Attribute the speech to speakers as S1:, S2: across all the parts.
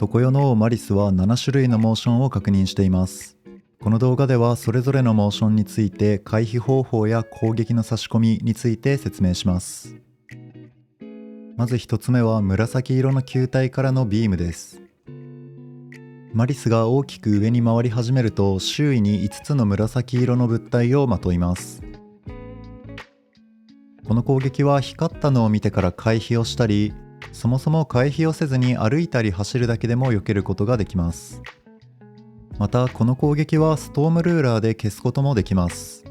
S1: 常世の王マリスは7種類のモーションを確認しています。この動画ではそれぞれのモーションについて回避方法や攻撃の差し込みについて説明します。まず1つ目は紫色の球体からのビームです。マリスが大きく上に回り始めると周囲に5つの紫色の物体をまといます。この攻撃は光ったのを見てから回避をしたり、そもそも回避をせずに歩いたり走るだけでも避けることができます。またこの攻撃はストームルーラーで消すこともできます。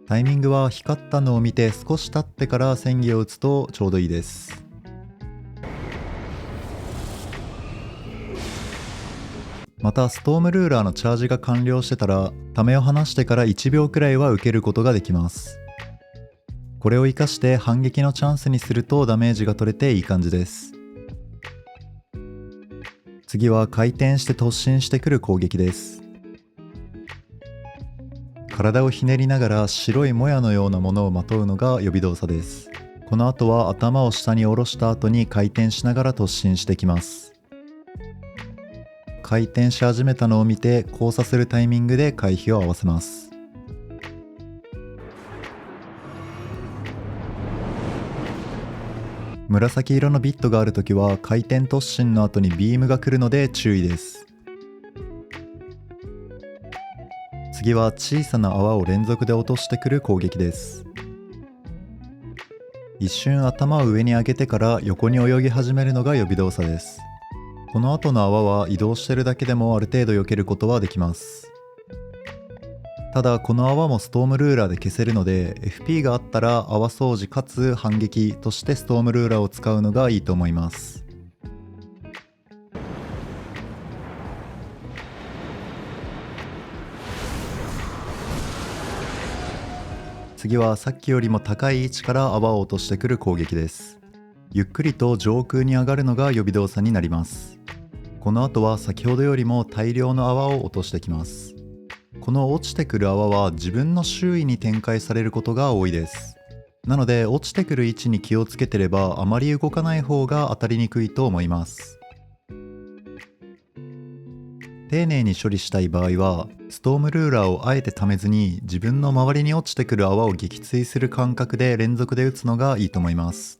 S1: タイミングは光ったのを見て少し経ってから戦技を打つとちょうどいいです。またストームルーラーのチャージが完了してたら、ためを離してから1秒くらいは受けることができます。これを活かして反撃のチャンスにするとダメージが取れていい感じです。次は回転して突進してくる攻撃です。体をひねりながら白いもやのようなものをまとうのが予備動作です。この後は頭を下に下ろした後に回転しながら突進してきます。回転し始めたのを見て交差するタイミングで回避を合わせます。紫色のビットがあるときは回転突進の後にビームが来るので注意です。次は小さな泡を連続で落としてくる攻撃です。一瞬頭を上に上げてから横に泳ぎ始めるのが予備動作です。この後の泡は移動してるだけでもある程度避けることはできます。ただこの泡もストームルーラーで消せるので FP があったら泡掃除かつ反撃としてストームルーラーを使うのがいいと思います。次はさっきよりも高い位置から泡を落としてくる攻撃です。ゆっくりと上空に上がるのが予備動作になります。この後は先ほどよりも大量の泡を落としてきます。この落ちてくる泡は自分の周囲に展開されることが多いです。なので落ちてくる位置に気をつけてればあまり動かない方が当たりにくいと思います。丁寧に処理したい場合はストームルーラーをあえて溜めずに自分の周りに落ちてくる泡を撃墜する感覚で連続で打つのがいいと思います。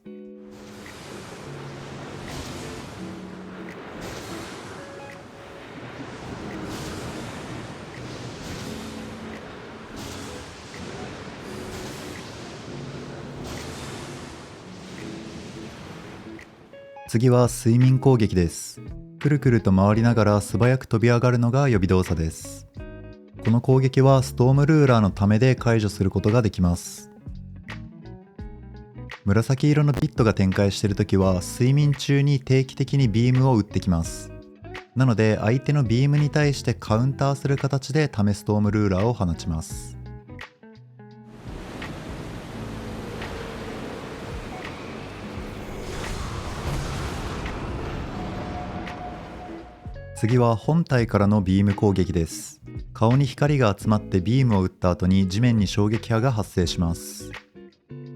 S1: 次は睡眠攻撃です。くるくると回りながら素早く飛び上がるのが予備動作です。この攻撃はストームルーラーのためで解除することができます。紫色のビットが展開しているときは睡眠中に定期的にビームを打ってきます。なので相手のビームに対してカウンターする形でためストームルーラーを放ちます。次は本体からのビーム攻撃です。顔に光が集まってビームを打った後に地面に衝撃波が発生します。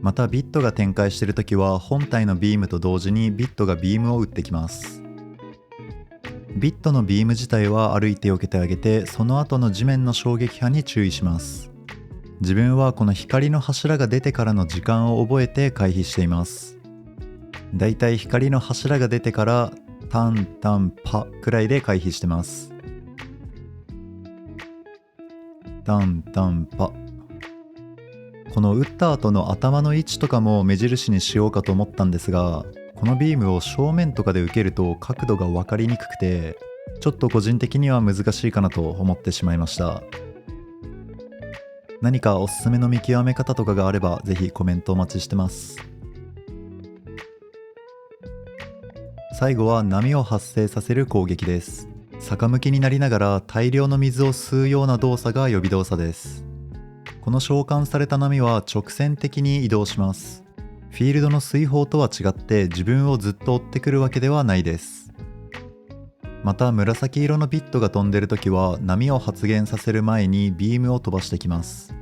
S1: またビットが展開しているときは本体のビームと同時にビットがビームを打ってきます。ビットのビーム自体は歩いて避けてあげて、その後の地面の衝撃波に注意します。自分はこの光の柱が出てからの時間を覚えて回避しています。だいたい光の柱が出てからタンタンパくらいで回避してます。タンタンパ。この打った後の頭の位置とかも目印にしようかと思ったんですが、このビームを正面とかで受けると角度が分かりにくくて、ちょっと個人的には難しいかなと思ってしまいました。何かおすすめの見極め方とかがあればぜひコメントお待ちしてます。最後は波を発生させる攻撃です。逆向きになりながら大量の水を吸うような動作が予備動作です。この召喚された波は直線的に移動します。フィールドの水砲とは違って自分をずっと追ってくるわけではないです。また紫色のビットが飛んでるときは波を発現させる前にビームを飛ばしてきます。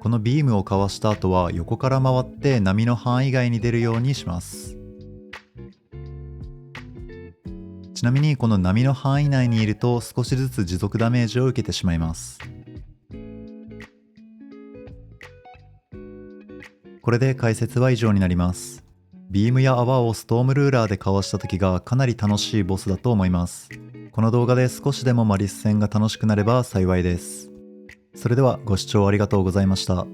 S1: このビームをかわした後は横から回って波の範囲外に出るようにします。ちちなみにこの波の範囲内にいると少しずつ持続ダメージを受けてしまいます。これで解説は以上になります。ビームや泡をストームルーラーでかわした時がかなり楽しいボスだと思います。この動画で少しでもマリス戦が楽しくなれば幸いです。それではご視聴ありがとうございました。